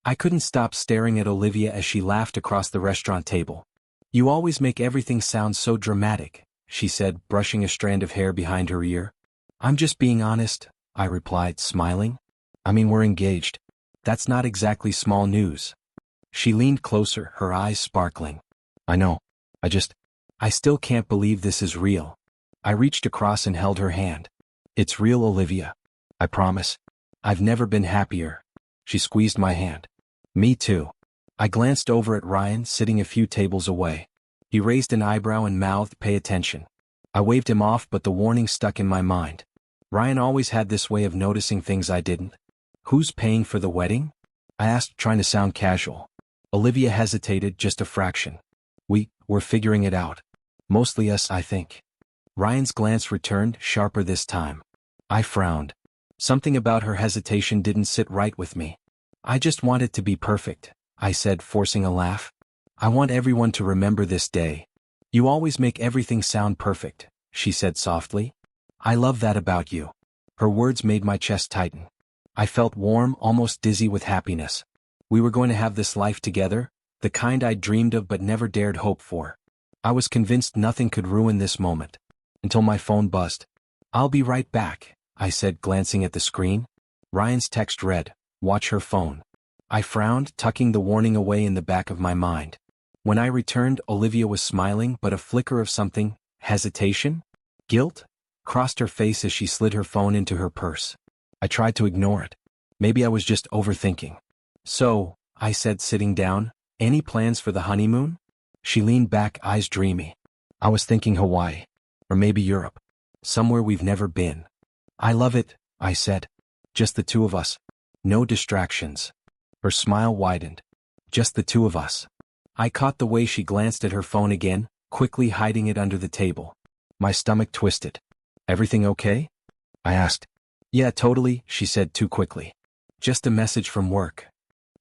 I couldn't stop staring at Olivia as she laughed across the restaurant table. "You always make everything sound so dramatic," she said, brushing a strand of hair behind her ear. "I'm just being honest," I replied, smiling. "I mean, we're engaged. That's not exactly small news." She leaned closer, her eyes sparkling. "I know. I still can't believe this is real." I reached across and held her hand. "It's real, Olivia. I promise. I've never been happier." She squeezed my hand. "Me too." I glanced over at Ryan, sitting a few tables away. He raised an eyebrow and mouthed, "Pay attention." I waved him off, but the warning stuck in my mind. Ryan always had this way of noticing things I didn't. "Who's paying for the wedding?" I asked, trying to sound casual. Olivia hesitated just a fraction. We're figuring it out. Mostly us, I think." Ryan's glance returned, sharper this time. I frowned. Something about her hesitation didn't sit right with me. "I just want it to be perfect," I said, forcing a laugh. "I want everyone to remember this day." "You always make everything sound perfect," she said softly. "I love that about you." Her words made my chest tighten. I felt warm, almost dizzy with happiness. We were going to have this life together, the kind I'd dreamed of but never dared hope for. I was convinced nothing could ruin this moment. Until my phone buzzed. "I'll be right back," I said, glancing at the screen. Ryan's text read, "Watch her phone." I frowned, tucking the warning away in the back of my mind. When I returned, Olivia was smiling, but a flicker of something, hesitation? Guilt? Crossed her face as she slid her phone into her purse. I tried to ignore it. Maybe I was just overthinking. "So," I said, sitting down, "any plans for the honeymoon?" She leaned back, eyes dreamy. "I was thinking Hawaii. Or maybe Europe. Somewhere we've never been." "I love it," I said. "Just the two of us. No distractions." Her smile widened. "Just the two of us." I caught the way she glanced at her phone again, quickly hiding it under the table. My stomach twisted. "Everything okay?" I asked. "Yeah, totally," she said too quickly. "Just a message from work."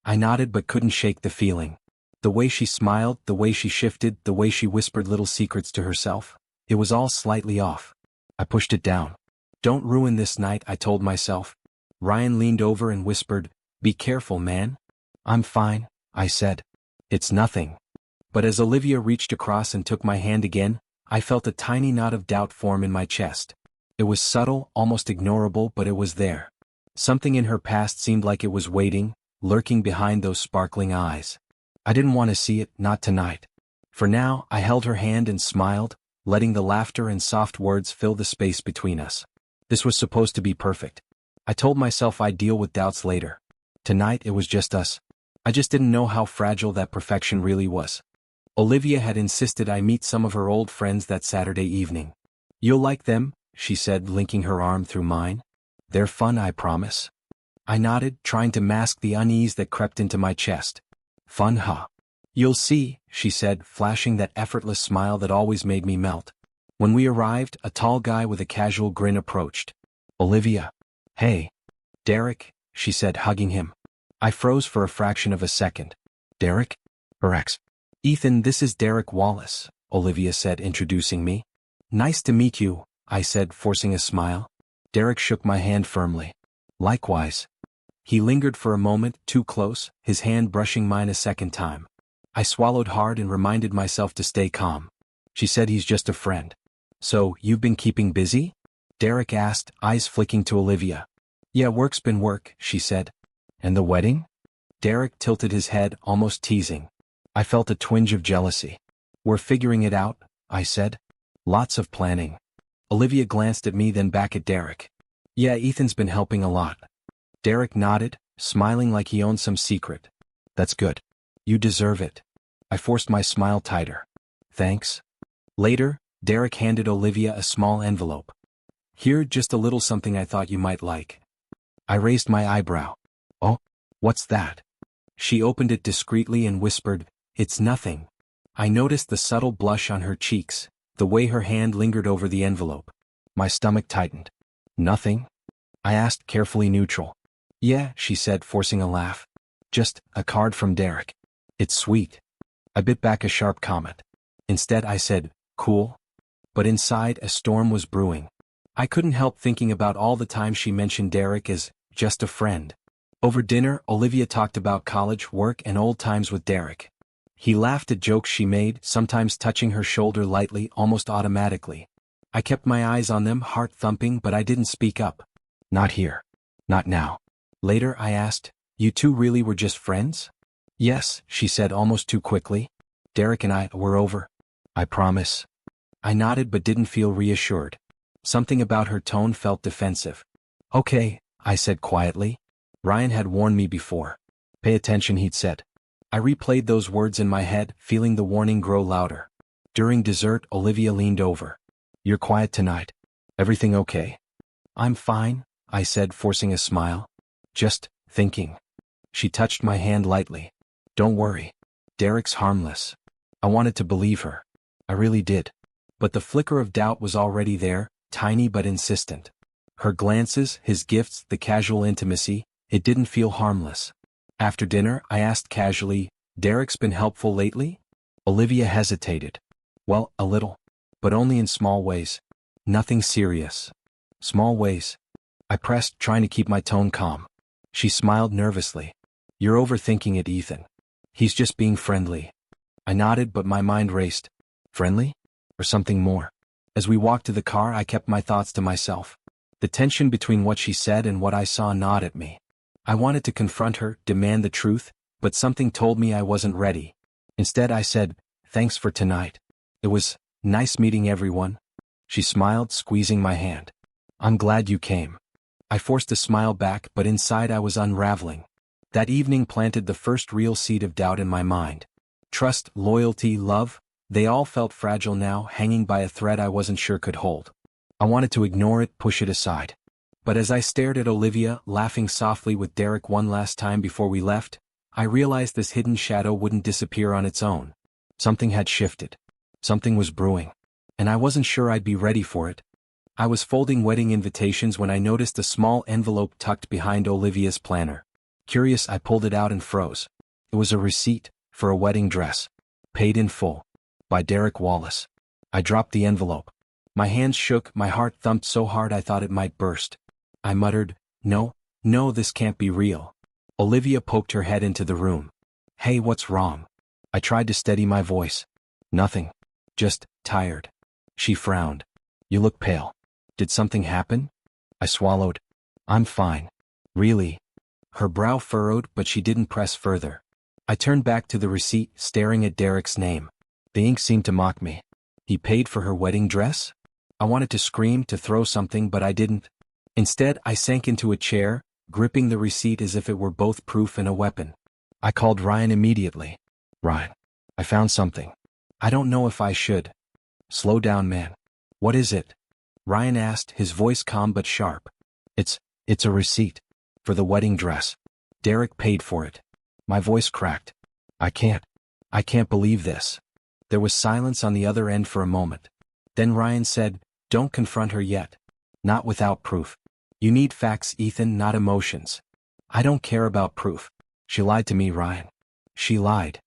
I nodded but couldn't shake the feeling. The way she smiled, the way she shifted, the way she whispered little secrets to herself. It was all slightly off. I pushed it down. "Don't ruin this night," I told myself. Ryan leaned over and whispered, "Be careful, man." "I'm fine," I said. "It's nothing." But as Olivia reached across and took my hand again, I felt a tiny knot of doubt form in my chest. It was subtle, almost ignorable, but it was there. Something in her past seemed like it was waiting, lurking behind those sparkling eyes. I didn't want to see it, not tonight. For now, I held her hand and smiled, letting the laughter and soft words fill the space between us. This was supposed to be perfect. I told myself I'd deal with doubts later. Tonight it was just us. I just didn't know how fragile that perfection really was. Olivia had insisted I meet some of her old friends that Saturday evening. "You'll like them," she said, linking her arm through mine. "They're fun, I promise." I nodded, trying to mask the unease that crept into my chest. "Fun, huh?" "You'll see," she said, flashing that effortless smile that always made me melt. When we arrived, a tall guy with a casual grin approached. "Olivia." "Hey." "Derek," she said, hugging him. I froze for a fraction of a second. "Derek?" Her ex. "Ethan, this is Derek Wallace," Olivia said, introducing me. "Nice to meet you," I said, forcing a smile. Derek shook my hand firmly. "Likewise." He lingered for a moment, too close, his hand brushing mine a second time. I swallowed hard and reminded myself to stay calm. "She said he's just a friend." "So, you've been keeping busy?" Derek asked, eyes flicking to Olivia. "Yeah, work's been work," she said. "And the wedding?" Derek tilted his head, almost teasing. I felt a twinge of jealousy. "We're figuring it out," I said. "Lots of planning." Olivia glanced at me, then back at Derek. "Yeah, Ethan's been helping a lot." Derek nodded, smiling like he owned some secret. "That's good. You deserve it." I forced my smile tighter. "Thanks." Later, Derek handed Olivia a small envelope. "Here, just a little something I thought you might like." I raised my eyebrow. "Oh, what's that?" She opened it discreetly and whispered, "It's nothing." I noticed the subtle blush on her cheeks, the way her hand lingered over the envelope. My stomach tightened. "Nothing?" I asked, carefully neutral. "Yeah," she said, forcing a laugh. "Just a card from Derek. It's sweet." I bit back a sharp comment. Instead I said, "Cool." But inside, a storm was brewing. I couldn't help thinking about all the times she mentioned Derek as just a friend. Over dinner, Olivia talked about college, work, and old times with Derek. He laughed at jokes she made, sometimes touching her shoulder lightly, almost automatically. I kept my eyes on them, heart thumping, but I didn't speak up. Not here. Not now. Later, I asked, "You two really were just friends?" "Yes," she said almost too quickly. "Derek and I were over. I promise." I nodded but didn't feel reassured. Something about her tone felt defensive. "Okay," I said quietly. Ryan had warned me before. "Pay attention," he'd said. I replayed those words in my head, feeling the warning grow louder. During dessert, Olivia leaned over. "You're quiet tonight. Everything okay?" "I'm fine," I said, forcing a smile. "Just thinking." She touched my hand lightly. "Don't worry. Derek's harmless." I wanted to believe her. I really did. But the flicker of doubt was already there, tiny but insistent. Her glances, his gifts, the casual intimacy, it didn't feel harmless. After dinner, I asked casually, "Derek's been helpful lately?" Olivia hesitated. "Well, a little. But only in small ways. Nothing serious." "Small ways?" I pressed, trying to keep my tone calm. She smiled nervously. "You're overthinking it, Ethan. He's just being friendly." I nodded, but my mind raced. Friendly? Or something more? As we walked to the car, I kept my thoughts to myself. The tension between what she said and what I saw gnawed at me. I wanted to confront her, demand the truth, but something told me I wasn't ready. Instead, I said, "Thanks for tonight. It was nice meeting everyone." She smiled, squeezing my hand. "I'm glad you came." I forced a smile back, but inside I was unraveling. That evening planted the first real seed of doubt in my mind. Trust, loyalty, love, they all felt fragile now, hanging by a thread I wasn't sure could hold. I wanted to ignore it, push it aside. But as I stared at Olivia, laughing softly with Derek one last time before we left, I realized this hidden shadow wouldn't disappear on its own. Something had shifted. Something was brewing. And I wasn't sure I'd be ready for it. I was folding wedding invitations when I noticed a small envelope tucked behind Olivia's planner. Curious, I pulled it out and froze. It was a receipt for a wedding dress. Paid in full. By Derek Wallace. I dropped the envelope. My hands shook, my heart thumped so hard I thought it might burst. I muttered, "No, no, this can't be real." Olivia poked her head into the room. "Hey, what's wrong?" I tried to steady my voice. "Nothing. Just tired." She frowned. "You look pale. Did something happen?" I swallowed. "I'm fine. Really." Her brow furrowed, but she didn't press further. I turned back to the receipt, staring at Derek's name. The ink seemed to mock me. He paid for her wedding dress? I wanted to scream, to throw something, but I didn't. Instead, I sank into a chair, gripping the receipt as if it were both proof and a weapon. I called Ryan immediately. "Ryan, I found something. I don't know if I should." "Slow down, man. What is it?" Ryan asked, his voice calm but sharp. It's a receipt. For the wedding dress. Derek paid for it." My voice cracked. I can't believe this." There was silence on the other end for a moment. Then Ryan said, "Don't confront her yet. Not without proof. You need facts, Ethan, not emotions." "I don't care about proof. She lied to me, Ryan." "She lied."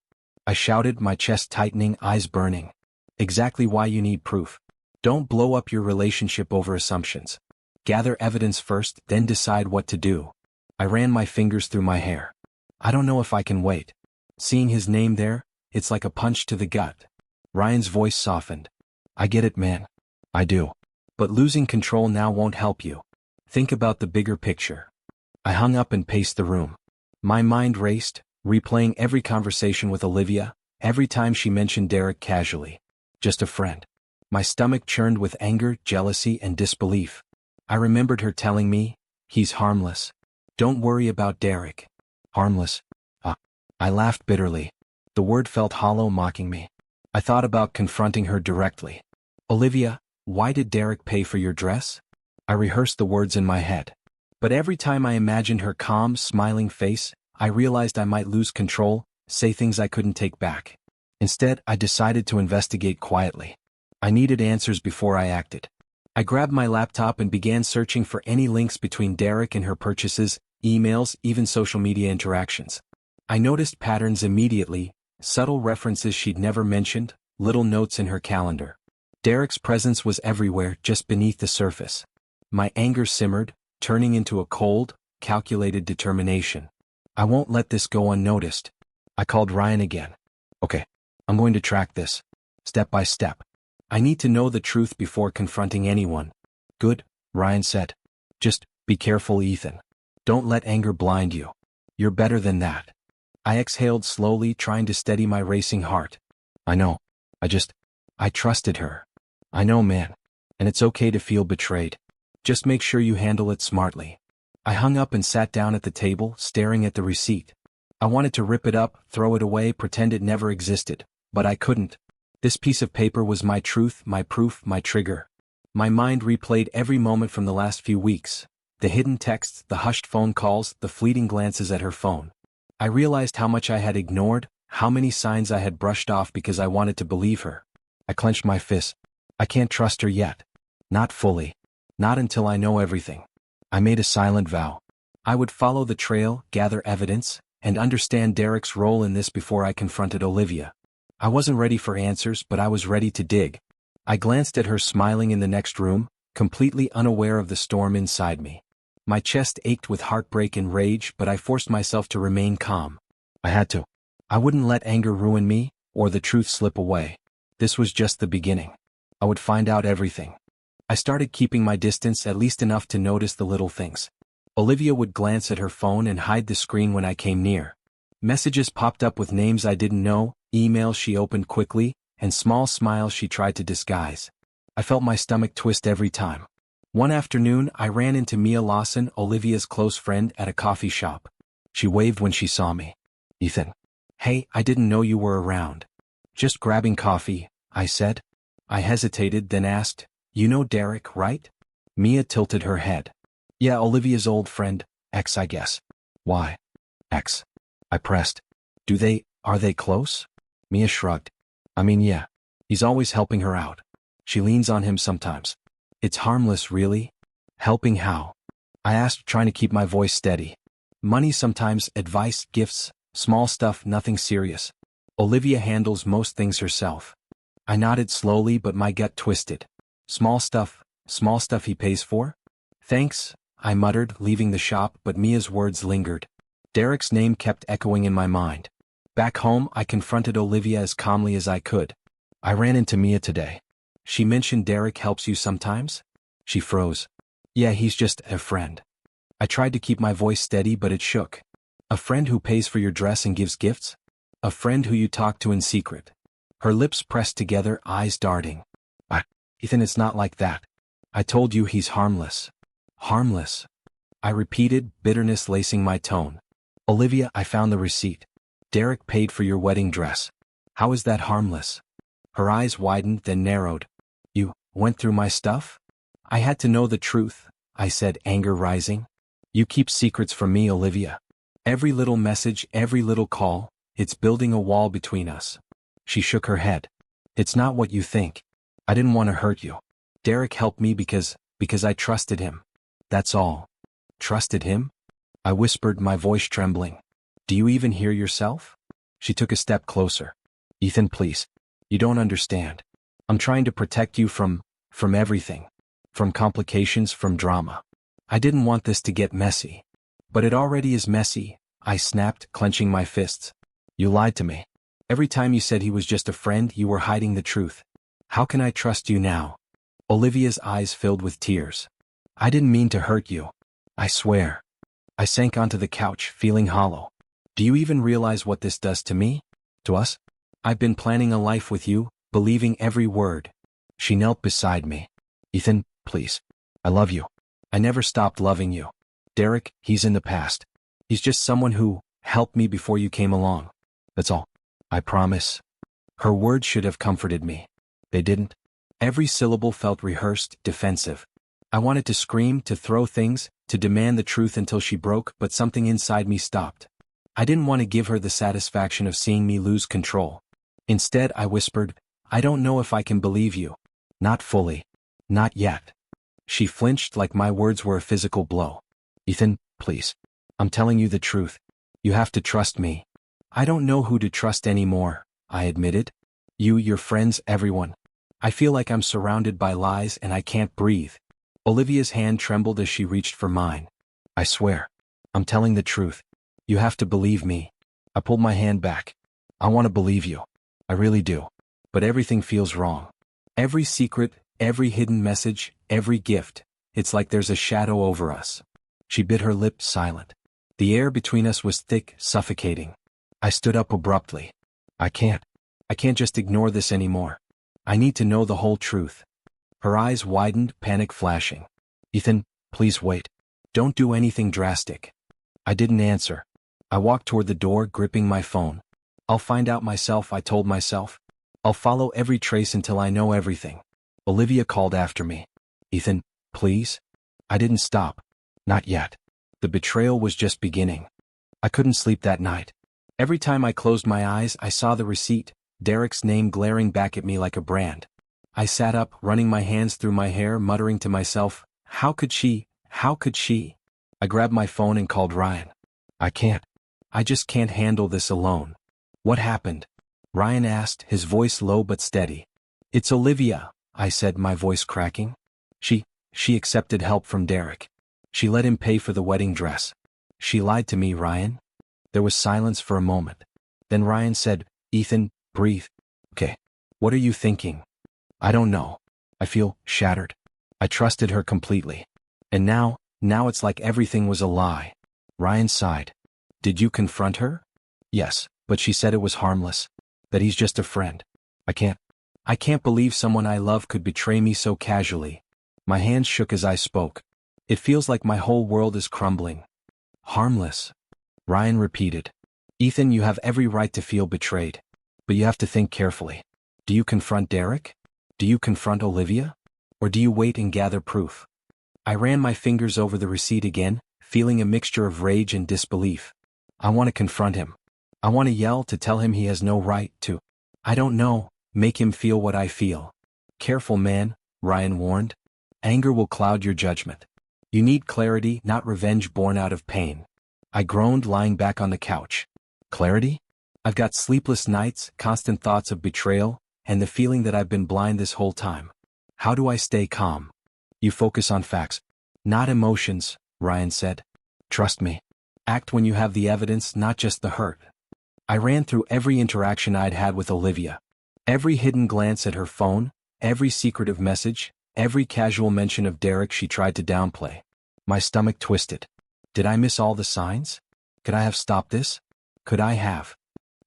I shouted, my chest tightening, eyes burning. "Exactly why you need proof. Don't blow up your relationship over assumptions. Gather evidence first, then decide what to do." I ran my fingers through my hair. "I don't know if I can wait." Seeing his name there, it's like a punch to the gut. Ryan's voice softened. "I get it, man. I do. But losing control now won't help you. Think about the bigger picture." I hung up and paced the room. My mind raced, replaying every conversation with Olivia, every time she mentioned Derek casually. Just a friend. My stomach churned with anger, jealousy, and disbelief. I remembered her telling me, "He's harmless. Don't worry about Derek." Harmless. I laughed bitterly. The word felt hollow, mocking me. I thought about confronting her directly. "Olivia, why did Derek pay for your dress?" I rehearsed the words in my head. But every time I imagined her calm, smiling face, I realized I might lose control, say things I couldn't take back. Instead, I decided to investigate quietly. I needed answers before I acted. I grabbed my laptop and began searching for any links between Derek and her purchases, emails, even social media interactions. I noticed patterns immediately, subtle references she'd never mentioned, little notes in her calendar. Derek's presence was everywhere, just beneath the surface. My anger simmered, turning into a cold, calculated determination. I won't let this go unnoticed. I called Ryan again. Okay, I'm going to track this. Step by step. I need to know the truth before confronting anyone. Good, Ryan said. Just be careful, Ethan. Don't let anger blind you. You're better than that. I exhaled slowly, trying to steady my racing heart. I know. I trusted her. I know, man. And it's okay to feel betrayed. Just make sure you handle it smartly. I hung up and sat down at the table, staring at the receipt. I wanted to rip it up, throw it away, pretend it never existed, but I couldn't. This piece of paper was my truth, my proof, my trigger. My mind replayed every moment from the last few weeks. The hidden texts, the hushed phone calls, the fleeting glances at her phone. I realized how much I had ignored, how many signs I had brushed off because I wanted to believe her. I clenched my fist. I can't trust her yet. Not fully. Not until I know everything. I made a silent vow. I would follow the trail, gather evidence, and understand Derek's role in this before I confronted Olivia. I wasn't ready for answers, but I was ready to dig. I glanced at her smiling in the next room, completely unaware of the storm inside me. My chest ached with heartbreak and rage, but I forced myself to remain calm. I had to. I wouldn't let anger ruin me, or the truth slip away. This was just the beginning. I would find out everything. I started keeping my distance, at least enough to notice the little things. Olivia would glance at her phone and hide the screen when I came near. Messages popped up with names I didn't know, emails she opened quickly, and small smiles she tried to disguise. I felt my stomach twist every time. One afternoon, I ran into Mia Lawson, Olivia's close friend, at a coffee shop. She waved when she saw me. Ethan. Hey, I didn't know you were around. Just grabbing coffee, I said. I hesitated, then asked, You know Derek, right? Mia tilted her head. Yeah, Olivia's old friend, ex, I guess. Why? Ex. I pressed. Are they close? Mia shrugged. I mean, yeah. He's always helping her out. She leans on him sometimes. It's harmless, really? Helping how? I asked, trying to keep my voice steady. Money sometimes, advice, gifts, small stuff, nothing serious. Olivia handles most things herself. I nodded slowly, but my gut twisted. Small stuff he pays for? Thanks, I muttered, leaving the shop, but Mia's words lingered. Derek's name kept echoing in my mind. Back home, I confronted Olivia as calmly as I could. I ran into Mia today. She mentioned Derek helps you sometimes? She froze. Yeah, he's just a friend. I tried to keep my voice steady, but it shook. A friend who pays for your dress and gives gifts? A friend who you talk to in secret. Her lips pressed together, eyes darting. Ethan, it's not like that. I told you he's harmless. Harmless. I repeated, bitterness lacing my tone. Olivia, I found the receipt. Derek paid for your wedding dress. How is that harmless? Her eyes widened, then narrowed. You went through my stuff? I had to know the truth, I said, anger rising. You keep secrets from me, Olivia. Every little message, every little call, it's building a wall between us. She shook her head. It's not what you think. I didn't want to hurt you. Derek helped me because I trusted him. That's all. Trusted him? I whispered, my voice trembling. Do you even hear yourself? She took a step closer. Ethan, please. You don't understand. I'm trying to protect you from everything. From complications, from drama. I didn't want this to get messy. But it already is messy, I snapped, clenching my fists. You lied to me. Every time you said he was just a friend, you were hiding the truth. How can I trust you now? Olivia's eyes filled with tears. I didn't mean to hurt you. I swear. I sank onto the couch, feeling hollow. Do you even realize what this does to me? To us? I've been planning a life with you, believing every word. She knelt beside me. Ethan, please. I love you. I never stopped loving you. Derek, he's in the past. He's just someone who helped me before you came along. That's all. I promise. Her words should have comforted me. They didn't. Every syllable felt rehearsed, defensive. I wanted to scream, to throw things, to demand the truth until she broke, but something inside me stopped. I didn't want to give her the satisfaction of seeing me lose control. Instead, I whispered, I don't know if I can believe you. Not fully. Not yet. She flinched like my words were a physical blow. Ethan, please. I'm telling you the truth. You have to trust me. I don't know who to trust anymore, I admitted. You, your friends, everyone. I feel like I'm surrounded by lies and I can't breathe. Olivia's hand trembled as she reached for mine. I swear. I'm telling the truth. You have to believe me. I pulled my hand back. I want to believe you. I really do. But everything feels wrong. Every secret, every hidden message, every gift. It's like there's a shadow over us. She bit her lip, silent. The air between us was thick, suffocating. I stood up abruptly. I can't just ignore this anymore. I need to know the whole truth. Her eyes widened, panic flashing. Ethan, please wait. Don't do anything drastic. I didn't answer. I walked toward the door, gripping my phone. I'll find out myself, I told myself. I'll follow every trace until I know everything. Olivia called after me. Ethan, please? I didn't stop. Not yet. The betrayal was just beginning. I couldn't sleep that night. Every time I closed my eyes, I saw the receipt, Derek's name glaring back at me like a brand. I sat up, running my hands through my hair, muttering to myself, how could she? How could she? I grabbed my phone and called Ryan. I just can't handle this alone. What happened? Ryan asked, his voice low but steady. It's Olivia, I said, my voice cracking. She accepted help from Derek. She let him pay for the wedding dress. She lied to me, Ryan. There was silence for a moment. Then Ryan said, Ethan, breathe. Okay. What are you thinking? I don't know. I feel shattered. I trusted her completely. And now it's like everything was a lie. Ryan sighed. Did you confront her? Yes, but she said it was harmless. That he's just a friend. I can't believe someone I love could betray me so casually. My hands shook as I spoke. It feels like my whole world is crumbling. Harmless. Ryan repeated. Ethan, you have every right to feel betrayed. But you have to think carefully. Do you confront Derek? Do you confront Olivia? Or do you wait and gather proof? I ran my fingers over the receipt again, feeling a mixture of rage and disbelief. I want to confront him. I want to yell, to tell him he has no right to. I don't know, make him feel what I feel. Careful, man, Ryan warned. Anger will cloud your judgment. You need clarity, not revenge born out of pain. I groaned, lying back on the couch. Clarity? I've got sleepless nights, constant thoughts of betrayal, and the feeling that I've been blind this whole time. How do I stay calm? You focus on facts, not emotions, Ryan said. Trust me. Act when you have the evidence, not just the hurt. I ran through every interaction I'd had with Olivia. Every hidden glance at her phone, every secretive message, every casual mention of Derek she tried to downplay. My stomach twisted. Did I miss all the signs? Could I have stopped this? Could I have?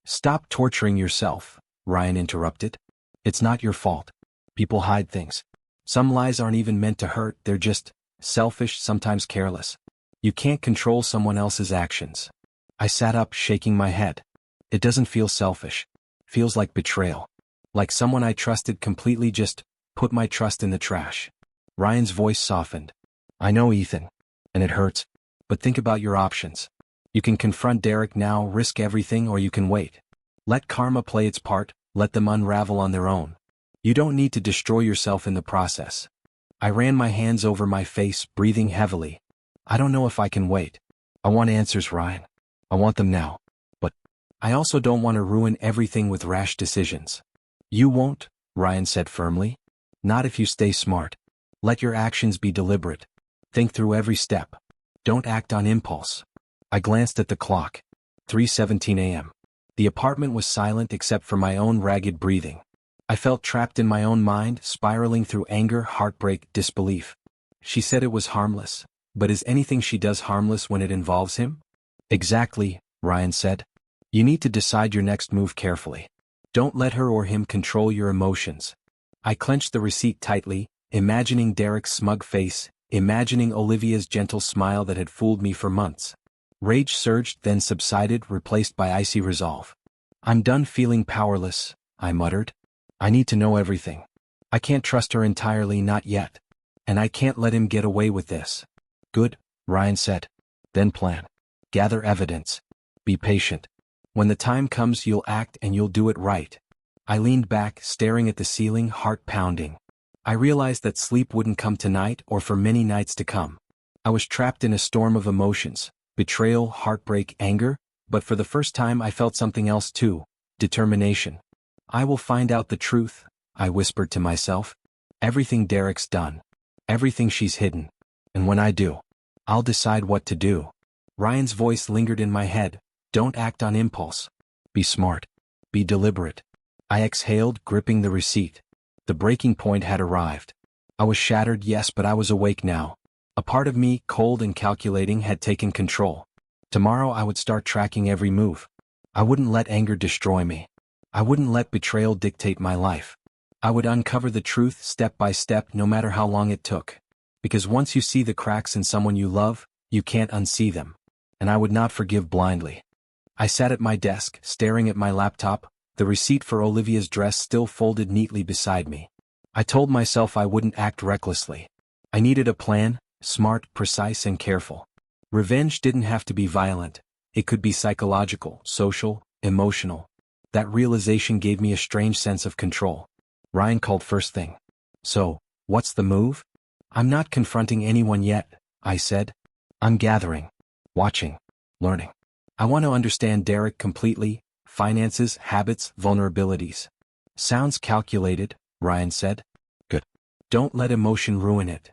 Stop torturing yourself, Ryan interrupted. It's not your fault. People hide things. Some lies aren't even meant to hurt, they're just selfish, sometimes careless. You can't control someone else's actions. I sat up, shaking my head. It doesn't feel selfish. Feels like betrayal. Like someone I trusted completely just put my trust in the trash. Ryan's voice softened. I know, Ethan. And it hurts. But think about your options. You can confront Derek now, risk everything, or you can wait. Let karma play its part, let them unravel on their own. You don't need to destroy yourself in the process. I ran my hands over my face, breathing heavily. I don't know if I can wait. I want answers, Ryan. I want them now. But I also don't want to ruin everything with rash decisions. You won't, Ryan said firmly. Not if you stay smart. Let your actions be deliberate. Think through every step. Don't act on impulse. I glanced at the clock. 3:17 a.m. The apartment was silent except for my own ragged breathing. I felt trapped in my own mind, spiraling through anger, heartbreak, disbelief. She said it was harmless. But is anything she does harmless when it involves him? Exactly, Ryan said. You need to decide your next move carefully. Don't let her or him control your emotions. I clenched the receipt tightly, imagining Derek's smug face, imagining Olivia's gentle smile that had fooled me for months. Rage surged, then subsided, replaced by icy resolve. I'm done feeling powerless, I muttered. I need to know everything. I can't trust her entirely, not yet. And I can't let him get away with this. Good, Ryan said. Then plan. Gather evidence. Be patient. When the time comes, you'll act and you'll do it right. I leaned back, staring at the ceiling, heart pounding. I realized that sleep wouldn't come tonight or for many nights to come. I was trapped in a storm of emotions, betrayal, heartbreak, anger, but for the first time I felt something else too, determination. I will find out the truth, I whispered to myself. Everything Derek's done. Everything she's hidden. And when I do, I'll decide what to do. Ryan's voice lingered in my head. Don't act on impulse. Be smart. Be deliberate. I exhaled, gripping the receipt. The breaking point had arrived. I was shattered, yes, but I was awake now. A part of me, cold and calculating, had taken control. Tomorrow I would start tracking every move. I wouldn't let anger destroy me. I wouldn't let betrayal dictate my life. I would uncover the truth step by step, no matter how long it took. Because once you see the cracks in someone you love, you can't unsee them. And I would not forgive blindly. I sat at my desk, staring at my laptop, the receipt for Olivia's dress still folded neatly beside me. I told myself I wouldn't act recklessly. I needed a plan, smart, precise, and careful. Revenge didn't have to be violent. It could be psychological, social, emotional. That realization gave me a strange sense of control. Ryan called first thing. So, what's the move? I'm not confronting anyone yet, I said. I'm gathering, watching, learning. I want to understand Derek completely, finances, habits, vulnerabilities. Sounds calculated, Ryan said. Good. Don't let emotion ruin it.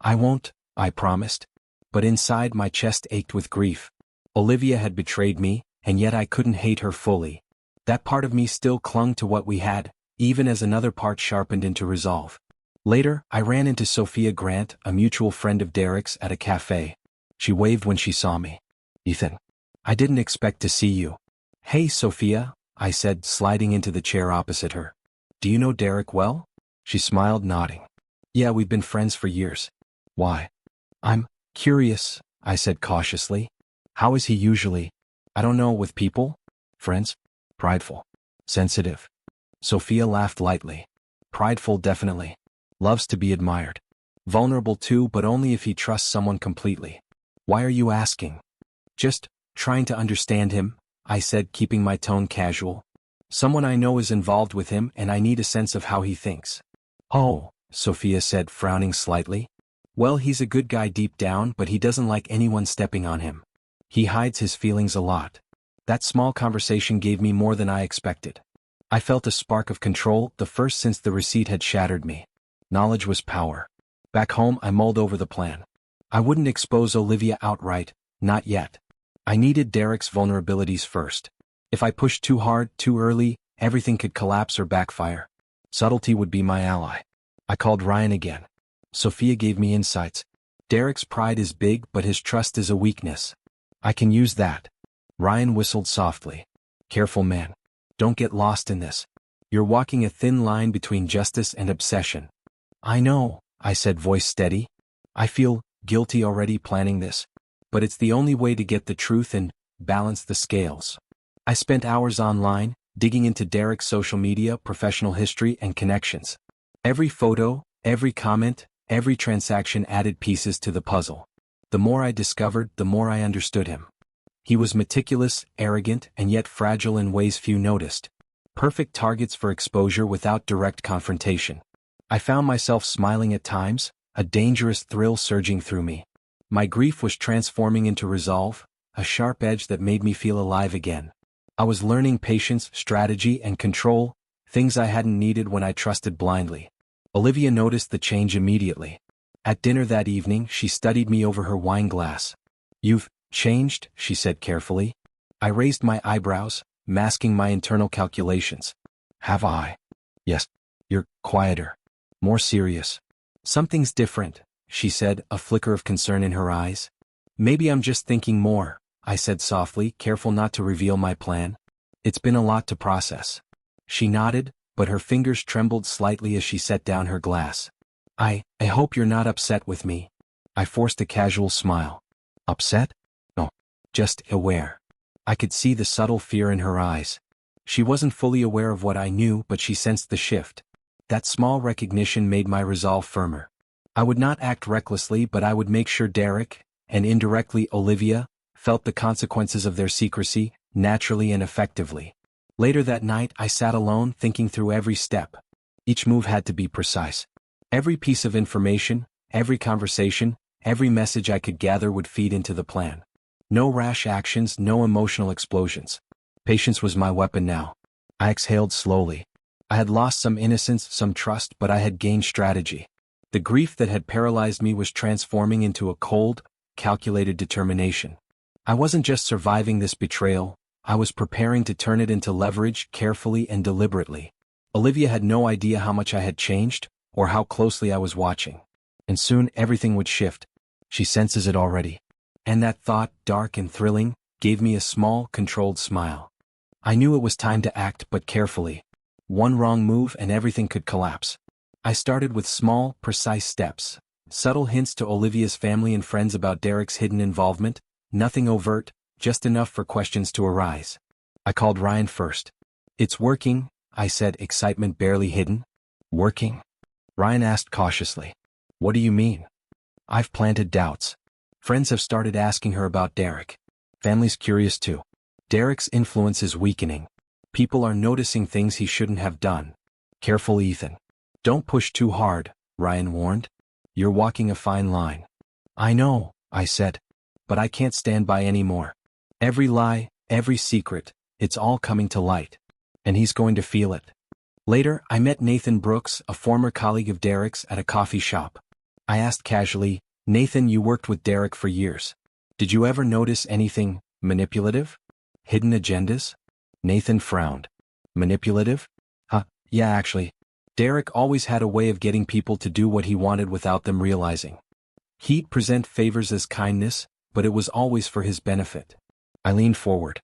I won't, I promised. But inside my chest ached with grief. Olivia had betrayed me, and yet I couldn't hate her fully. That part of me still clung to what we had, even as another part sharpened into resolve. Later, I ran into Sophia Grant, a mutual friend of Derek's, at a cafe. She waved when she saw me. Ethan. I didn't expect to see you. Hey, Sophia, I said, sliding into the chair opposite her. Do you know Derek well? She smiled, nodding. Yeah, we've been friends for years. Why? I'm curious, I said cautiously. How is he usually? I don't know, with people? Friends? Prideful. Sensitive. Sophia laughed lightly. Prideful, definitely. Loves to be admired. Vulnerable too, but only if he trusts someone completely. Why are you asking? Just trying to understand him, I said, keeping my tone casual. Someone I know is involved with him and I need a sense of how he thinks. Oh, Sophia said, frowning slightly. Well, he's a good guy deep down, but he doesn't like anyone stepping on him. He hides his feelings a lot. That small conversation gave me more than I expected. I felt a spark of control, the first since the receipt had shattered me. Knowledge was power. Back home, I mulled over the plan. I wouldn't expose Olivia outright, not yet. I needed Derek's vulnerabilities first. If I pushed too hard, too early, everything could collapse or backfire. Subtlety would be my ally. I called Ryan again. Sophia gave me insights. Derek's pride is big, but his trust is a weakness. I can use that. Ryan whistled softly. Careful, man. Don't get lost in this. You're walking a thin line between justice and obsession. I know, I said, voice steady. I feel guilty already planning this. But it's the only way to get the truth and balance the scales. I spent hours online, digging into Derek's social media, professional history, and connections. Every photo, every comment, every transaction added pieces to the puzzle. The more I discovered, the more I understood him. He was meticulous, arrogant, and yet fragile in ways few noticed. Perfect targets for exposure without direct confrontation. I found myself smiling at times, a dangerous thrill surging through me. My grief was transforming into resolve, a sharp edge that made me feel alive again. I was learning patience, strategy, and control, things I hadn't needed when I trusted blindly. Olivia noticed the change immediately. At dinner that evening, she studied me over her wine glass. You've changed, she said carefully. I raised my eyebrows, masking my internal calculations. Have I? Yes. You're quieter. More serious. Something's different, she said, a flicker of concern in her eyes. Maybe I'm just thinking more, I said softly, careful not to reveal my plan. It's been a lot to process. She nodded, but her fingers trembled slightly as she set down her glass. I hope you're not upset with me. I forced a casual smile. Upset? No. Just aware. I could see the subtle fear in her eyes. She wasn't fully aware of what I knew, but she sensed the shift. That small recognition made my resolve firmer. I would not act recklessly, but I would make sure Derek, and indirectly Olivia, felt the consequences of their secrecy, naturally and effectively. Later that night, I sat alone, thinking through every step. Each move had to be precise. Every piece of information, every conversation, every message I could gather would feed into the plan. No rash actions, no emotional explosions. Patience was my weapon now. I exhaled slowly. I had lost some innocence, some trust, but I had gained strategy. The grief that had paralyzed me was transforming into a cold, calculated determination. I wasn't just surviving this betrayal, I was preparing to turn it into leverage carefully and deliberately. Olivia had no idea how much I had changed, or how closely I was watching. And soon everything would shift. She senses it already. And that thought, dark and thrilling, gave me a small, controlled smile. I knew it was time to act, but carefully. One wrong move and everything could collapse. I started with small, precise steps. Subtle hints to Olivia's family and friends about Derek's hidden involvement, nothing overt, just enough for questions to arise. I called Ryan first. "It's working," I said, excitement barely hidden. "Working?" Ryan asked cautiously. "What do you mean?" "I've planted doubts. Friends have started asking her about Derek. Family's curious too. Derek's influence is weakening. People are noticing things he shouldn't have done. Careful, Ethan. Don't push too hard," Ryan warned. "You're walking a fine line." "I know," I said. "But I can't stand by anymore. Every lie, every secret, it's all coming to light. And he's going to feel it." Later, I met Nathan Brooks, a former colleague of Derek's, at a coffee shop. I asked casually, "Nathan, you worked with Derek for years. Did you ever notice anything manipulative? Hidden agendas?" Nathan frowned. "Manipulative? Yeah, actually. Derek always had a way of getting people to do what he wanted without them realizing. He'd present favors as kindness, but it was always for his benefit." I leaned forward.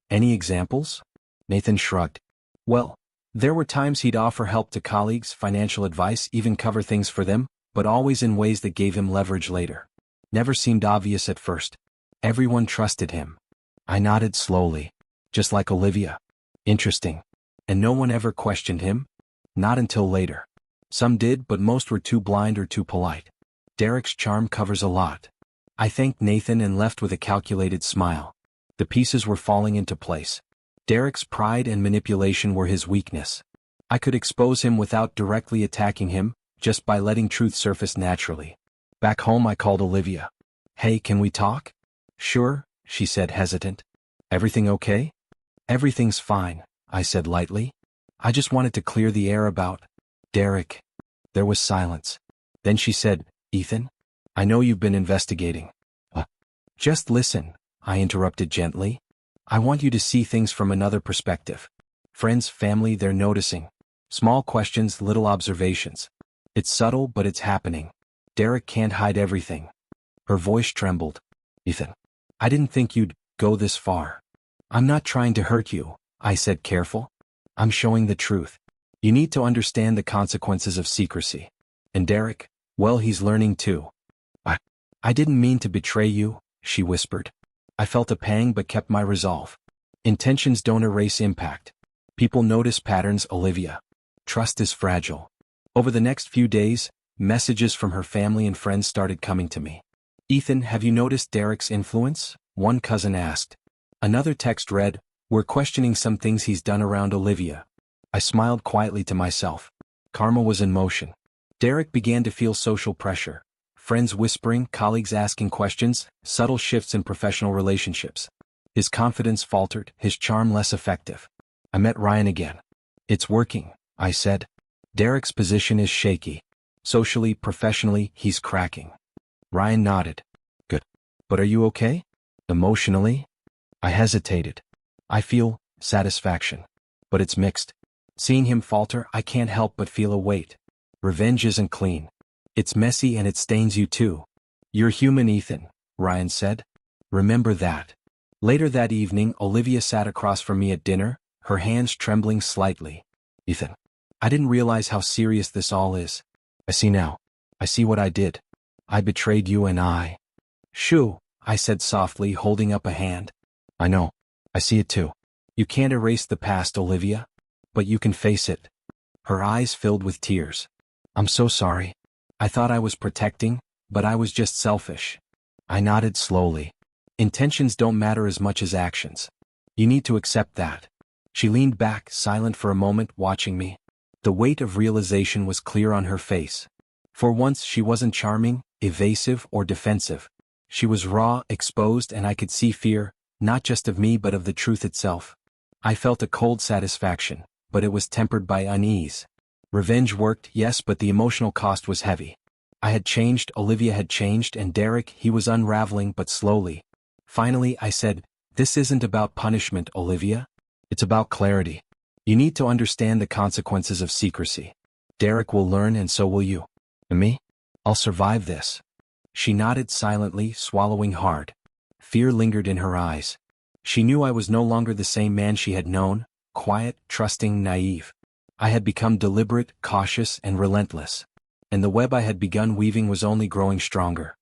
"Any examples?" Nathan shrugged. "Well, there were times he'd offer help to colleagues, financial advice, even cover things for them, but always in ways that gave him leverage later. Never seemed obvious at first. Everyone trusted him." I nodded slowly. "Just like Olivia." "Interesting. And no one ever questioned him?" "Not until later. Some did, but most were too blind or too polite. Derek's charm covers a lot." I thanked Nathan and left with a calculated smile. The pieces were falling into place. Derek's pride and manipulation were his weakness. I could expose him without directly attacking him, just by letting truth surface naturally. Back home, I called Olivia. "Hey, can we talk?" "Sure," she said, hesitant. "Everything okay?" "Everything's fine," I said lightly. "I just wanted to clear the air about Derek." There was silence. Then she said, "Ethan, I know you've been investigating." Just listen," I interrupted gently. "I want you to see things from another perspective. Friends, family, they're noticing. Small questions, little observations. It's subtle, but it's happening. Derek can't hide everything." Her voice trembled. "Ethan, I didn't think you'd go this far." "I'm not trying to hurt you," I said, careful. "I'm showing the truth. You need to understand the consequences of secrecy. And Derek, well, he's learning too." I didn't mean to betray you," she whispered. I felt a pang but kept my resolve. Intentions don't erase impact. People notice patterns, Olivia. Trust is fragile. Over the next few days, messages from her family and friends started coming to me. "Ethan, have you noticed Derek's influence?" one cousin asked. Another text read, "We're questioning some things he's done around Olivia." I smiled quietly to myself. Karma was in motion. Derek began to feel social pressure. Friends whispering, colleagues asking questions, subtle shifts in professional relationships. His confidence faltered, his charm less effective. I met Ryan again. "It's working," I said. "Derek's position is shaky. Socially, professionally, he's cracking." Ryan nodded. "Good. But are you okay? Emotionally?" I hesitated. "I feel satisfaction. But it's mixed. Seeing him falter, I can't help but feel a weight. Revenge isn't clean. It's messy and it stains you too." "You're human, Ethan," Ryan said. "Remember that." Later that evening, Olivia sat across from me at dinner, her hands trembling slightly. "Ethan, I didn't realize how serious this all is. I see now. I see what I did. I betrayed you and I—" "Shoo," I said softly, holding up a hand. "I know. I see it too. You can't erase the past, Olivia. But you can face it." Her eyes filled with tears. "I'm so sorry. I thought I was protecting, but I was just selfish." I nodded slowly. "Intentions don't matter as much as actions. You need to accept that." She leaned back, silent for a moment, watching me. The weight of realization was clear on her face. For once, she wasn't charming, evasive, or defensive. She was raw, exposed, and I could see fear, not just of me but of the truth itself. I felt a cold satisfaction, but it was tempered by unease. Revenge worked, yes, but the emotional cost was heavy. I had changed, Olivia had changed, and Derek, he was unraveling but slowly. Finally, I said, "This isn't about punishment, Olivia. It's about clarity. You need to understand the consequences of secrecy. Derek will learn and so will you. And me? I'll survive this." She nodded silently, swallowing hard. Fear lingered in her eyes. She knew I was no longer the same man she had known, quiet, trusting, naive. I had become deliberate, cautious, and relentless. And the web I had begun weaving was only growing stronger.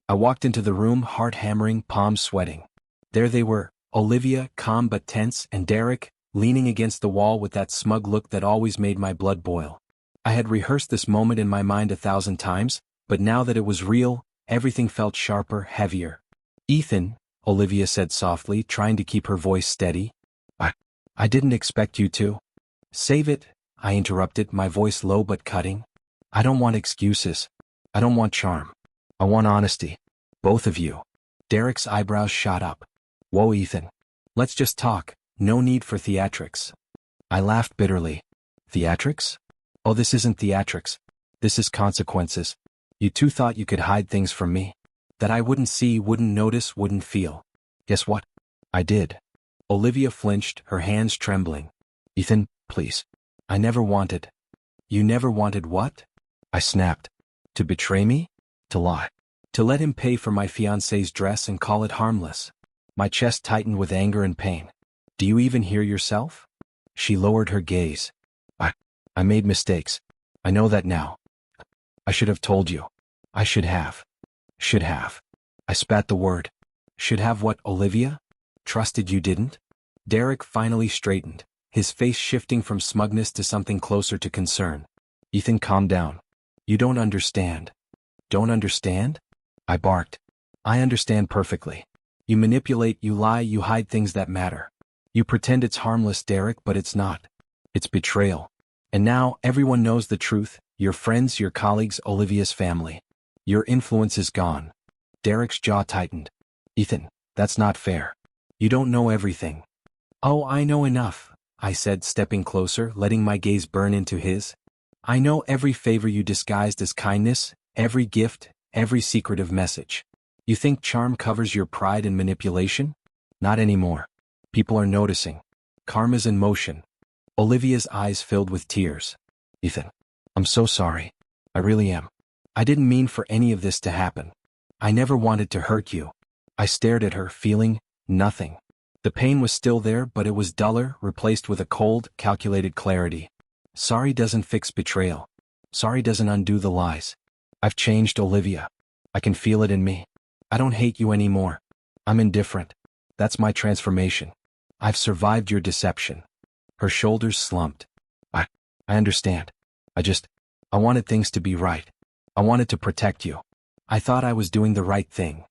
I walked into the room, heart hammering, palms sweating. There they were, Olivia, calm but tense, and Derek, leaning against the wall with that smug look that always made my blood boil. I had rehearsed this moment in my mind 1,000 times, but now that it was real, everything felt sharper, heavier. "Ethan," Olivia said softly, trying to keep her voice steady. I didn't expect you to." "Save it," I interrupted, my voice low but cutting. "I don't want excuses. I don't want charm. I want honesty. Both of you." Derek's eyebrows shot up. "Whoa, Ethan. Let's just talk. No need for theatrics." I laughed bitterly. "Theatrics? Oh, this isn't theatrics. This is consequences. You two thought you could hide things from me. That I wouldn't see, wouldn't notice, wouldn't feel. Guess what? I did." Olivia flinched, her hands trembling. "Ethan, please. I never wanted." "You never wanted what?" I snapped. "To betray me? To lie. To let him pay for my fiancée's dress and call it harmless." My chest tightened with anger and pain. "Do you even hear yourself?" She lowered her gaze. I made mistakes. I know that now. I should have told you. I should have. Should have." I spat the word. "Should have what, Olivia? Trusted you didn't?" Derek finally straightened, his face shifting from smugness to something closer to concern. "Ethan, calm down. You don't understand." "Don't understand?" I barked. "I understand perfectly. You manipulate, you lie, you hide things that matter. You pretend it's harmless, Derek, but it's not. It's betrayal. And now, everyone knows the truth, your friends, your colleagues, Olivia's family. Your influence is gone." Derek's jaw tightened. "Ethan, that's not fair. You don't know everything." "Oh, I know enough," I said, stepping closer, letting my gaze burn into his. "I know every favor you disguised as kindness, every gift, every secretive message. You think charm covers your pride and manipulation? Not anymore. People are noticing. Karma's in motion." Olivia's eyes filled with tears. "Ethan, I'm so sorry. I really am. I didn't mean for any of this to happen. I never wanted to hurt you." I stared at her, feeling nothing. The pain was still there, but it was duller, replaced with a cold, calculated clarity. Sorry doesn't fix betrayal. Sorry doesn't undo the lies. I've changed, Olivia. I can feel it in me. I don't hate you anymore. I'm indifferent. That's my transformation. I've survived your deception." Her shoulders slumped. I understand. I wanted things to be right. I wanted to protect you. I thought I was doing the right thing."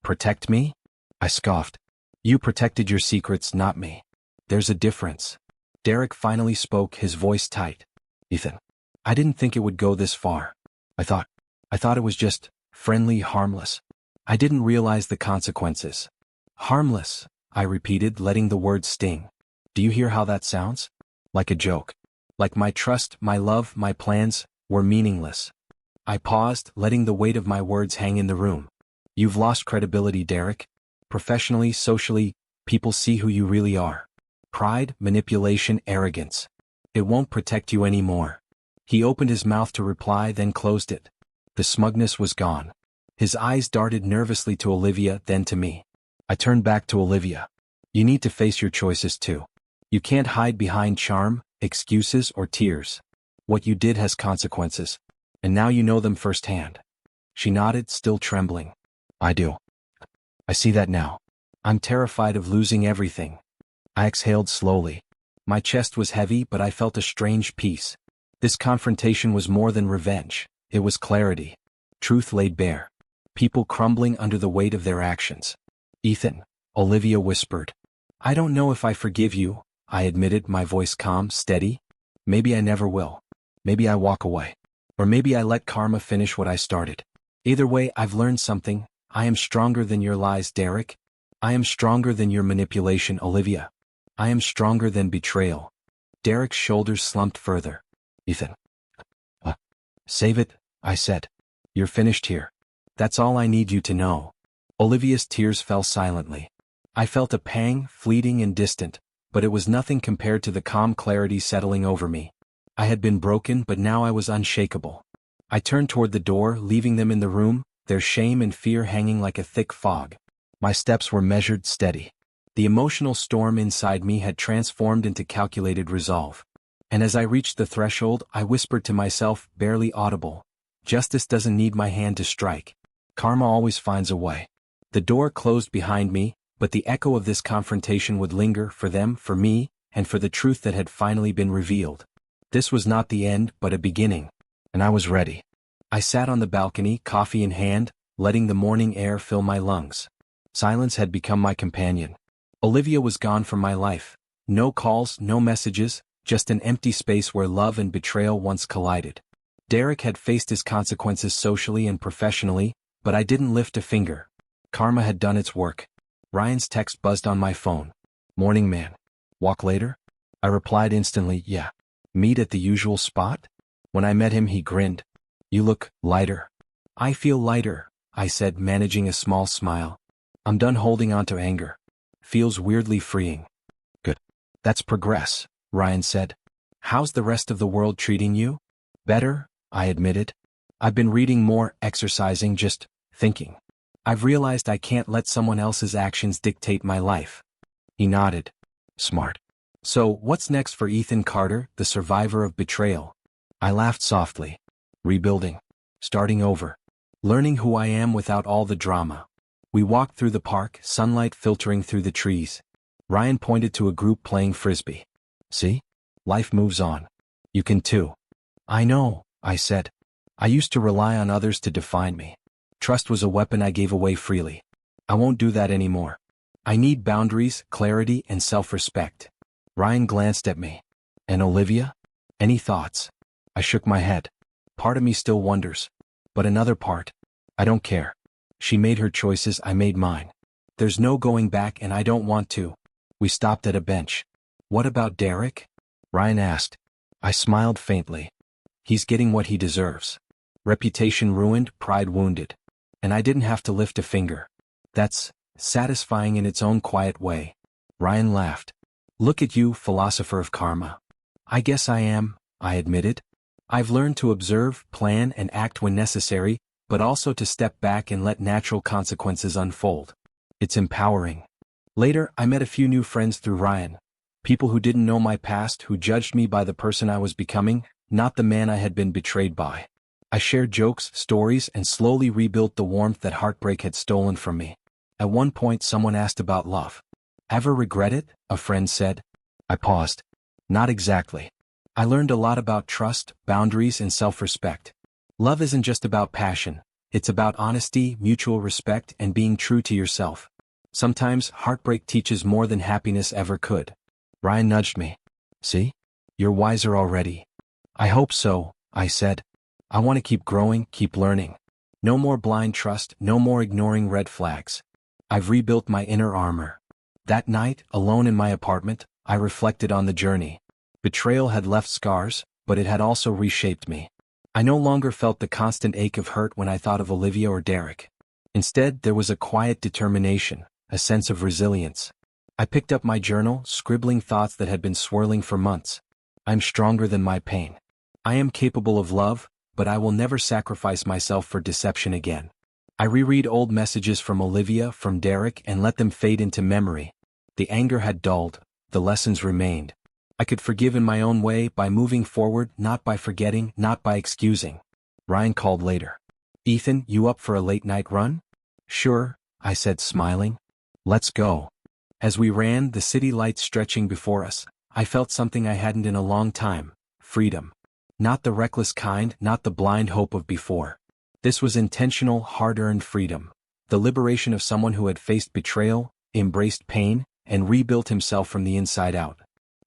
"Protect me?" I scoffed. "You protected your secrets, not me. There's a difference." Derek finally spoke, his voice tight. "Ethan, I didn't think it would go this far. I thought it was just friendly, harmless. I didn't realize the consequences." "Harmless," I repeated, letting the word sting. "Do you hear how that sounds? Like a joke. Like my trust, my love, my plans were meaningless." I paused, letting the weight of my words hang in the room. "You've lost credibility, Derek. Professionally, socially, people see who you really are. Pride, manipulation, arrogance. It won't protect you anymore." He opened his mouth to reply, then closed it. The smugness was gone. His eyes darted nervously to Olivia, then to me. I turned back to Olivia. "You need to face your choices too. You can't hide behind charm, excuses, or tears. What you did has consequences. And now you know them firsthand." She nodded, still trembling. "I do. I see that now. I'm terrified of losing everything." I exhaled slowly. My chest was heavy, but I felt a strange peace. This confrontation was more than revenge. It was clarity. Truth laid bare. People crumbling under the weight of their actions. "Ethan," Olivia whispered. "I don't know if I forgive you," I admitted, my voice calm, steady. "Maybe I never will. Maybe I walk away. Or maybe I let karma finish what I started. Either way, I've learned something. I am stronger than your lies, Derek. I am stronger than your manipulation, Olivia. I am stronger than betrayal." Derek's shoulders slumped further. "Ethan." Save it," I said. "You're finished here. That's all I need you to know." Olivia's tears fell silently. I felt a pang, fleeting and distant, but it was nothing compared to the calm clarity settling over me. I had been broken, but now I was unshakable. I turned toward the door, leaving them in the room, their shame and fear hanging like a thick fog. My steps were measured, steady. The emotional storm inside me had transformed into calculated resolve. And as I reached the threshold, I whispered to myself, barely audible, "Justice doesn't need my hand to strike. Karma always finds a way." The door closed behind me, but the echo of this confrontation would linger for them, for me, and for the truth that had finally been revealed. This was not the end, but a beginning. And I was ready. I sat on the balcony, coffee in hand, letting the morning air fill my lungs. Silence had become my companion. Olivia was gone from my life. No calls, no messages, just an empty space where love and betrayal once collided. Derek had faced his consequences socially and professionally, but I didn't lift a finger. Karma had done its work. Ryan's text buzzed on my phone. "Morning, man. Walk later?" I replied instantly, "Yeah." "Meet at the usual spot?" When I met him, he grinned. "You look lighter." "I feel lighter," I said, managing a small smile. "I'm done holding on to anger. Feels weirdly freeing." "Good. That's progress," Ryan said. "How's the rest of the world treating you?" "Better," I admitted. "I've been reading more, exercising, just thinking. I've realized I can't let someone else's actions dictate my life." He nodded. "Smart. So, what's next for Ethan Carter, the survivor of betrayal?" I laughed softly. "Rebuilding. Starting over. Learning who I am without all the drama." We walked through the park, sunlight filtering through the trees. Ryan pointed to a group playing frisbee. "See? Life moves on. You can too." "I know," I said. "I used to rely on others to define me. Trust was a weapon I gave away freely. I won't do that anymore. I need boundaries, clarity, and self-respect." Ryan glanced at me. "And Olivia? Any thoughts?" I shook my head. "Part of me still wonders. But another part, I don't care. She made her choices, I made mine. There's no going back and I don't want to." We stopped at a bench. "What about Derek?" Ryan asked. I smiled faintly. "He's getting what he deserves. Reputation ruined, pride wounded. And I didn't have to lift a finger. That's satisfying in its own quiet way." Ryan laughed. "Look at you, philosopher of karma." "I guess I am," I admitted. "I've learned to observe, plan, and act when necessary, but also to step back and let natural consequences unfold. It's empowering." Later, I met a few new friends through Ryan. People who didn't know my past, who judged me by the person I was becoming, not the man I had been betrayed by. I shared jokes, stories, and slowly rebuilt the warmth that heartbreak had stolen from me. At one point, someone asked about love. "Ever regret it?" a friend said. I paused. "Not exactly. I learned a lot about trust, boundaries, and self-respect. Love isn't just about passion. It's about honesty, mutual respect, and being true to yourself. Sometimes, heartbreak teaches more than happiness ever could." Ryan nudged me. "See? You're wiser already." "I hope so," I said. "I want to keep growing, keep learning. No more blind trust, no more ignoring red flags. I've rebuilt my inner armor." That night, alone in my apartment, I reflected on the journey. Betrayal had left scars, but it had also reshaped me. I no longer felt the constant ache of hurt when I thought of Olivia or Derek. Instead, there was a quiet determination, a sense of resilience. I picked up my journal, scribbling thoughts that had been swirling for months. "I'm stronger than my pain. I am capable of love, but I will never sacrifice myself for deception again." I reread old messages from Olivia, from Derek, and let them fade into memory. The anger had dulled, the lessons remained. I could forgive in my own way, by moving forward, not by forgetting, not by excusing. Ryan called later. "Ethan, you up for a late-night run?" "Sure," I said, smiling. "Let's go." As we ran, the city lights stretching before us, I felt something I hadn't in a long time: freedom. Not the reckless kind, not the blind hope of before. This was intentional, hard-earned freedom. The liberation of someone who had faced betrayal, embraced pain, and rebuilt himself from the inside out.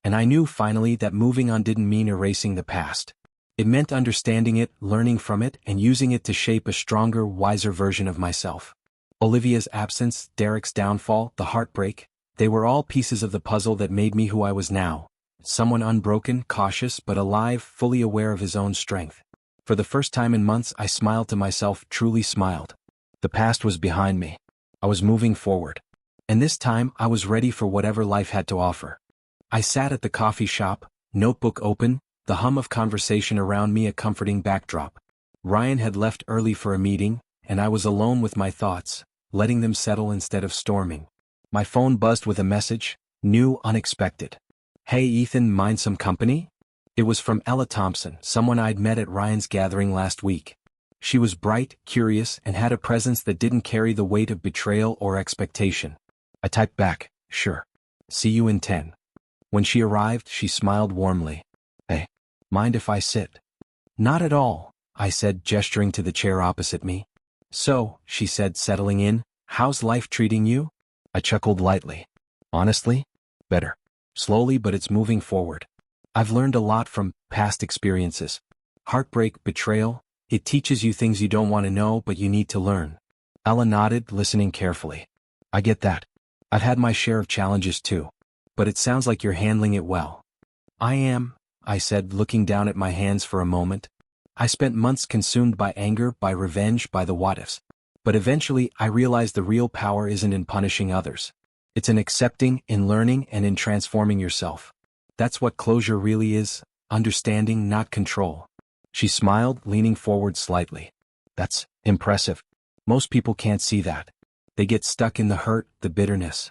And I knew finally that moving on didn't mean erasing the past. It meant understanding it, learning from it, and using it to shape a stronger, wiser version of myself. Olivia's absence, Derek's downfall, the heartbreak, they were all pieces of the puzzle that made me who I was now. Someone unbroken, cautious, but alive, fully aware of his own strength. For the first time in months, I smiled to myself, truly smiled. The past was behind me. I was moving forward. And this time I was ready for whatever life had to offer. I sat at the coffee shop, notebook open, the hum of conversation around me a comforting backdrop. Ryan had left early for a meeting, and I was alone with my thoughts, letting them settle instead of storming. My phone buzzed with a message, new, unexpected. "Hey Ethan, mind some company?" It was from Ella Thompson, someone I'd met at Ryan's gathering last week. She was bright, curious, and had a presence that didn't carry the weight of betrayal or expectation. I typed back, "Sure. See you in 10. When she arrived, she smiled warmly. "Hey, mind if I sit?" "Not at all," I said, gesturing to the chair opposite me. "So," she said, settling in, "how's life treating you?" I chuckled lightly. "Honestly? Better. Slowly, but it's moving forward. I've learned a lot from past experiences. Heartbreak, betrayal, it teaches you things you don't want to know but you need to learn." Ella nodded, listening carefully. "I get that. I've had my share of challenges too. But it sounds like you're handling it well." "I am," I said, looking down at my hands for a moment. I spent months consumed by anger, by revenge, by the what-ifs. But eventually I realized the real power isn't in punishing others. It's in accepting, in learning, and in transforming yourself. That's what closure really is, understanding, not control. She smiled, leaning forward slightly. "That's impressive. Most people can't see that. They get stuck in the hurt, the bitterness."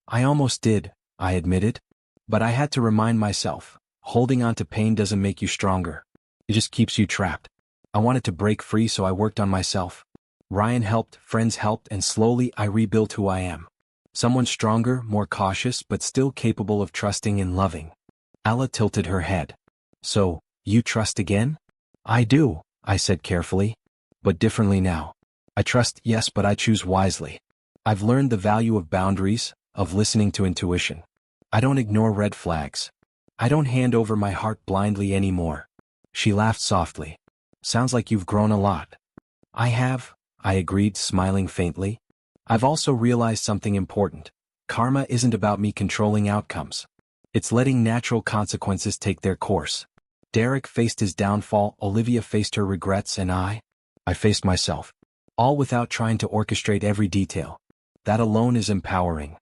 "I almost did," I admitted. But I had to remind myself, holding on to pain doesn't make you stronger. It just keeps you trapped. I wanted to break free, so I worked on myself. Ryan helped, friends helped, and slowly I rebuilt who I am. Someone stronger, more cautious, but still capable of trusting and loving. Ella tilted her head. "So, you trust again?" "I do," I said carefully. "But differently now. I trust, yes, but I choose wisely. I've learned the value of boundaries, of listening to intuition. I don't ignore red flags. I don't hand over my heart blindly anymore." She laughed softly. "Sounds like you've grown a lot." "I have," I agreed, smiling faintly. "I've also realized something important. Karma isn't about me controlling outcomes. It's letting natural consequences take their course. Derek faced his downfall, Olivia faced her regrets, and I faced myself. All without trying to orchestrate every detail. That alone is empowering."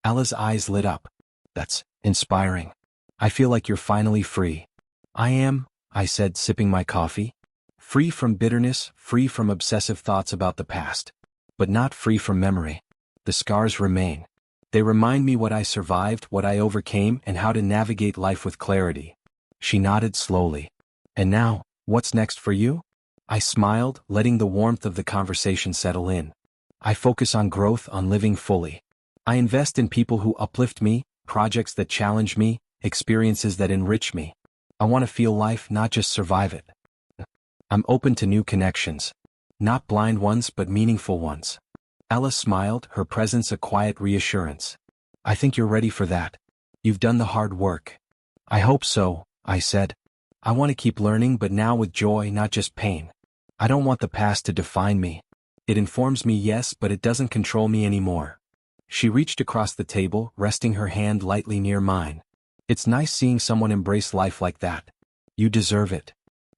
Ella's eyes lit up. "That's inspiring. I feel like you're finally free." "I am," I said, sipping my coffee. "Free from bitterness, free from obsessive thoughts about the past. But not free from memory. The scars remain. They remind me what I survived, what I overcame, and how to navigate life with clarity." She nodded slowly. "And now, what's next for you?" I smiled, letting the warmth of the conversation settle in. "I focus on growth, on living fully. I invest in people who uplift me, projects that challenge me, experiences that enrich me. I want to feel life, not just survive it. I'm open to new connections. Not blind ones, but meaningful ones." Ella smiled, her presence a quiet reassurance. "I think you're ready for that. You've done the hard work." "I hope so," I said. "I want to keep learning, but now with joy, not just pain. I don't want the past to define me. It informs me, yes, but it doesn't control me anymore." She reached across the table, resting her hand lightly near mine. "It's nice seeing someone embrace life like that. You deserve it."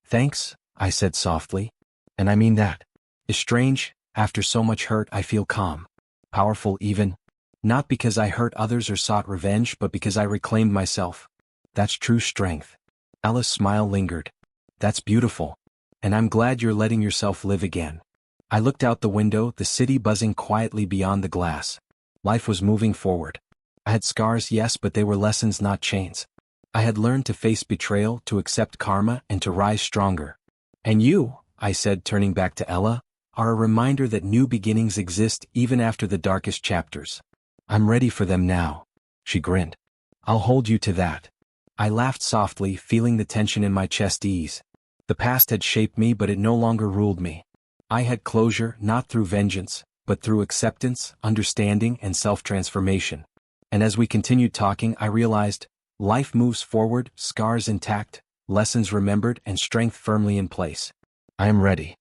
"Thanks," I said softly. "And I mean that. It's strange, after so much hurt I feel calm. Powerful even. Not because I hurt others or sought revenge, but because I reclaimed myself. That's true strength." Ella's smile lingered. "That's beautiful. And I'm glad you're letting yourself live again." I looked out the window, the city buzzing quietly beyond the glass. Life was moving forward. I had scars, yes, but they were lessons, not chains. I had learned to face betrayal, to accept karma, and to rise stronger. "And you," I said, turning back to Ella, "are a reminder that new beginnings exist even after the darkest chapters. I'm ready for them now." She grinned. "I'll hold you to that." I laughed softly, feeling the tension in my chest ease. The past had shaped me, but it no longer ruled me. I had closure, not through vengeance, but through acceptance, understanding, and self-transformation. And as we continued talking, I realized, life moves forward, scars intact, lessons remembered, and strength firmly in place. I am ready.